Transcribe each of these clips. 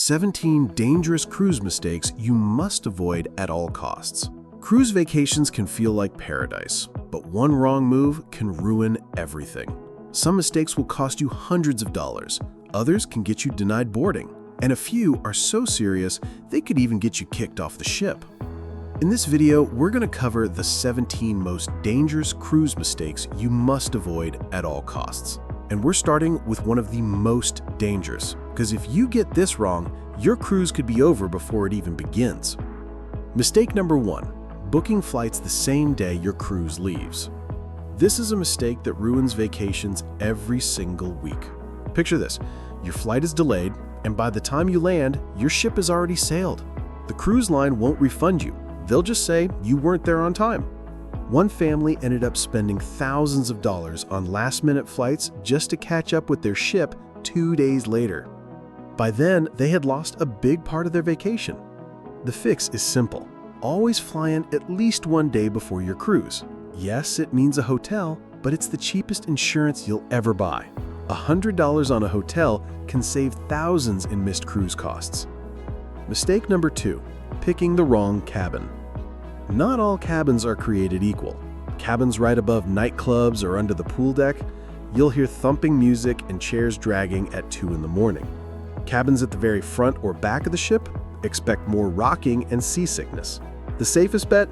17 dangerous cruise mistakes you must avoid at all costs. Cruise vacations can feel like paradise, but one wrong move can ruin everything. Some mistakes will cost you hundreds of dollars, others can get you denied boarding, and a few are so serious they could even get you kicked off the ship. In this video, we're going to cover the 17 most dangerous cruise mistakes you must avoid at all costs. And we're starting with one of the most dangerous, because if you get this wrong, your cruise could be over before it even begins. Mistake number 1, booking flights the same day your cruise leaves. This is a mistake that ruins vacations every single week. Picture this, your flight is delayed, and by the time you land, your ship has already sailed. The cruise line won't refund you. They'll just say you weren't there on time. One family ended up spending thousands of dollars on last-minute flights just to catch up with their ship 2 days later. By then, they had lost a big part of their vacation. The fix is simple. Always fly in at least 1 day before your cruise. Yes, it means a hotel, but it's the cheapest insurance you'll ever buy. $100 on a hotel can save thousands in missed cruise costs. Mistake number 2, picking the wrong cabin. Not all cabins are created equal. Cabins right above nightclubs or under the pool deck, you'll hear thumping music and chairs dragging at 2 in the morning. Cabins at the very front or back of the ship, expect more rocking and seasickness. The safest bet?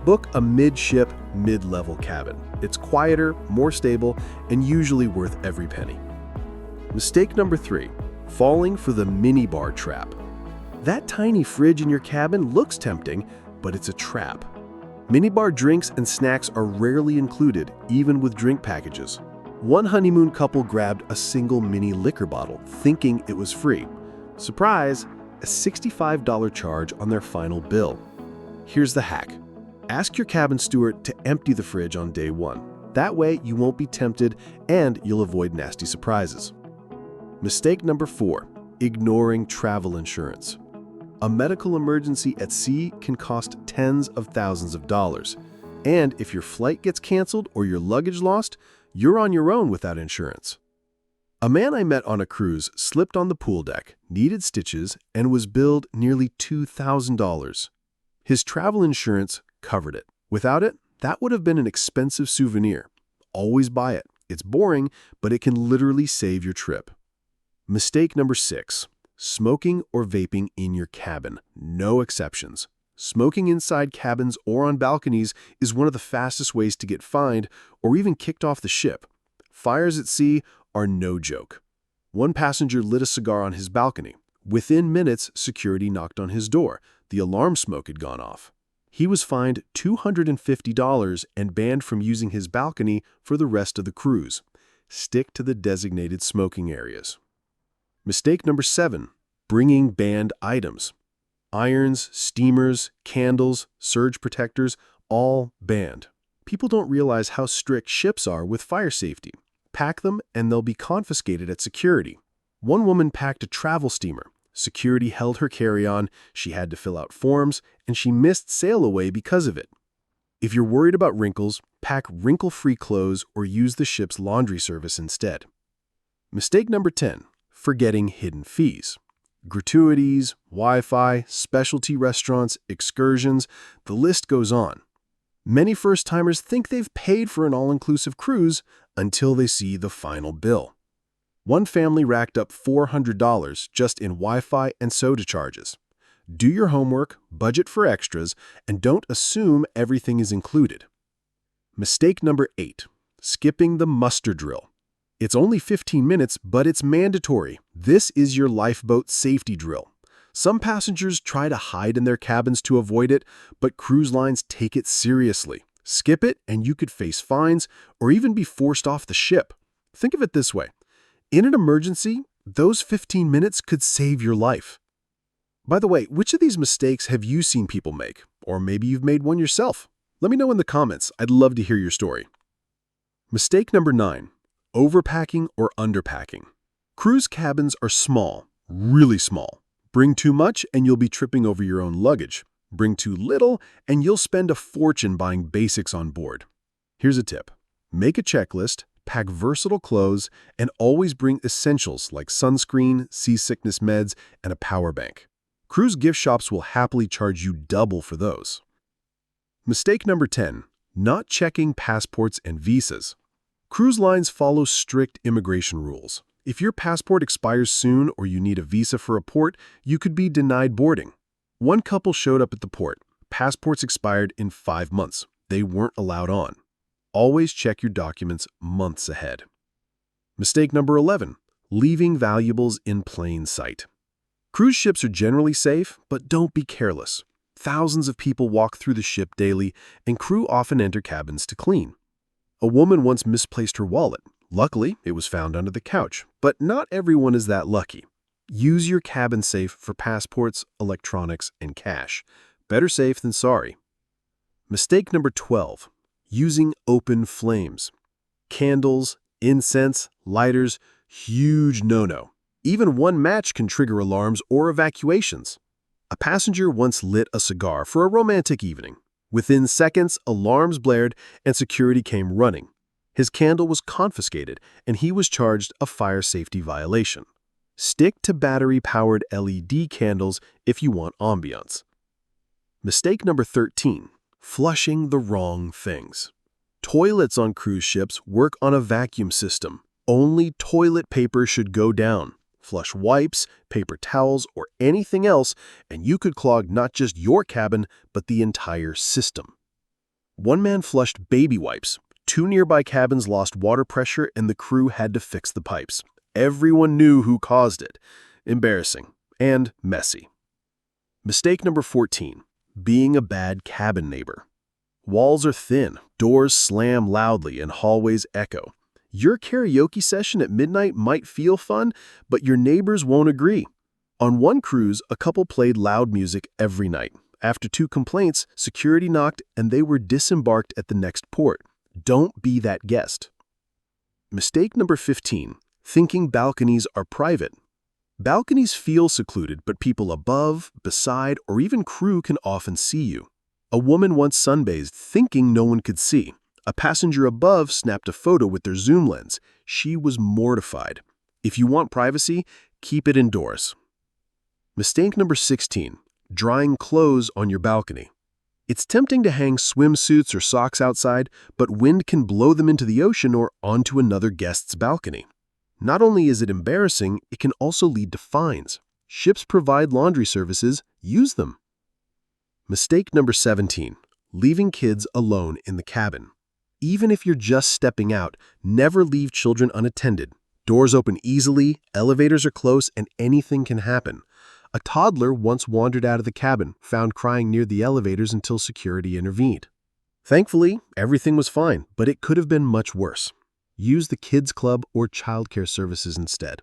Book a mid-ship, mid-level cabin. It's quieter, more stable, and usually worth every penny. Mistake number 3, falling for the minibar trap. That tiny fridge in your cabin looks tempting, but it's a trap. Minibar drinks and snacks are rarely included, even with drink packages. One honeymoon couple grabbed a single mini liquor bottle, thinking it was free. Surprise, a $65 charge on their final bill. Here's the hack. Ask your cabin steward to empty the fridge on day 1. That way, you won't be tempted and you'll avoid nasty surprises. Mistake number 4, ignoring travel insurance. A medical emergency at sea can cost tens of thousands of dollars. And if your flight gets canceled or your luggage lost, you're on your own without insurance. A man I met on a cruise slipped on the pool deck, needed stitches, and was billed nearly $2,000. His travel insurance covered it. Without it, that would have been an expensive souvenir. Always buy it. It's boring, but it can literally save your trip. Mistake number 6. Smoking or vaping in your cabin. No exceptions. Smoking inside cabins or on balconies is one of the fastest ways to get fined or even kicked off the ship. Fires at sea are no joke. One passenger lit a cigar on his balcony. Within minutes, security knocked on his door. The alarm smoke had gone off. He was fined $250 and banned from using his balcony for the rest of the cruise. Stick to the designated smoking areas. Mistake number 7, bringing banned items. Irons, steamers, candles, surge protectors, all banned. People don't realize how strict ships are with fire safety. Pack them and they'll be confiscated at security. One woman packed a travel steamer. Security held her carry-on, she had to fill out forms, and she missed sail away because of it. If you're worried about wrinkles, pack wrinkle-free clothes or use the ship's laundry service instead. Mistake number 10. Forgetting hidden fees. Gratuities, Wi-Fi, specialty restaurants, excursions, the list goes on. Many first-timers think they've paid for an all-inclusive cruise until they see the final bill. One family racked up $400 just in Wi-Fi and soda charges. Do your homework, budget for extras, and don't assume everything is included. Mistake number 8. Skipping the muster drill. It's only 15 minutes, but it's mandatory. This is your lifeboat safety drill. Some passengers try to hide in their cabins to avoid it, but cruise lines take it seriously. Skip it and you could face fines or even be forced off the ship. Think of it this way. In an emergency, those 15 minutes could save your life. By the way, which of these mistakes have you seen people make? Or maybe you've made one yourself? Let me know in the comments. I'd love to hear your story. Mistake number 9. Overpacking or underpacking. Cruise cabins are small, really small. Bring too much and you'll be tripping over your own luggage. Bring too little and you'll spend a fortune buying basics on board. Here's a tip. Make a checklist, pack versatile clothes, and always bring essentials like sunscreen, seasickness meds, and a power bank. Cruise gift shops will happily charge you double for those. Mistake number 10. Not checking passports and visas. Cruise lines follow strict immigration rules. If your passport expires soon or you need a visa for a port, you could be denied boarding. One couple showed up at the port. Passports expired in 5 months. They weren't allowed on. Always check your documents months ahead. Mistake number 11. Leaving valuables in plain sight. Cruise ships are generally safe, but don't be careless. Thousands of people walk through the ship daily, and crew often enter cabins to clean. A woman once misplaced her wallet. Luckily, it was found under the couch, but not everyone is that lucky. Use your cabin safe for passports, electronics, and cash. Better safe than sorry. Mistake number 12. Using open flames. Candles, incense, lighters, huge no-no. Even one match can trigger alarms or evacuations. A passenger once lit a cigar for a romantic evening. Within seconds, alarms blared and security came running. His candle was confiscated and he was charged a fire safety violation. Stick to battery-powered LED candles if you want ambiance. Mistake number 13. Flushing the wrong things. Toilets on cruise ships work on a vacuum system. Only toilet paper should go down. Flush wipes, paper towels, or anything else, and you could clog not just your cabin, but the entire system. One man flushed baby wipes. 2 nearby cabins lost water pressure and the crew had to fix the pipes. Everyone knew who caused it. Embarrassing and messy. Mistake number 14. Being a bad cabin neighbor. Walls are thin, doors slam loudly, and hallways echo. Your karaoke session at midnight might feel fun, but your neighbors won't agree. On one cruise, a couple played loud music every night. After 2 complaints, security knocked and they were disembarked at the next port. Don't be that guest. Mistake number 15. Thinking balconies are private. Balconies feel secluded, but people above, beside, or even crew can often see you. A woman once sunbathed thinking no one could see. A passenger above snapped a photo with their zoom lens. She was mortified. If you want privacy, keep it indoors. Mistake number 16. Drying clothes on your balcony. It's tempting to hang swimsuits or socks outside, but wind can blow them into the ocean or onto another guest's balcony. Not only is it embarrassing, it can also lead to fines. Ships provide laundry services. Use them. Mistake number 17. Leaving kids alone in the cabin. Even if you're just stepping out, never leave children unattended. Doors open easily, elevators are close, and anything can happen. A toddler once wandered out of the cabin, found crying near the elevators until security intervened. Thankfully, everything was fine, but it could have been much worse. Use the kids' club or childcare services instead.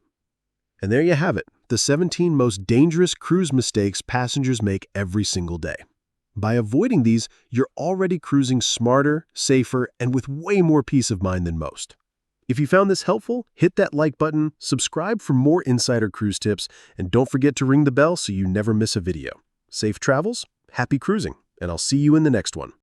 And there you have it, the 17 most dangerous cruise mistakes passengers make every single day. By avoiding these, you're already cruising smarter, safer, and with way more peace of mind than most. If you found this helpful, hit that like button, subscribe for more insider cruise tips, and don't forget to ring the bell so you never miss a video. Safe travels, happy cruising, and I'll see you in the next one.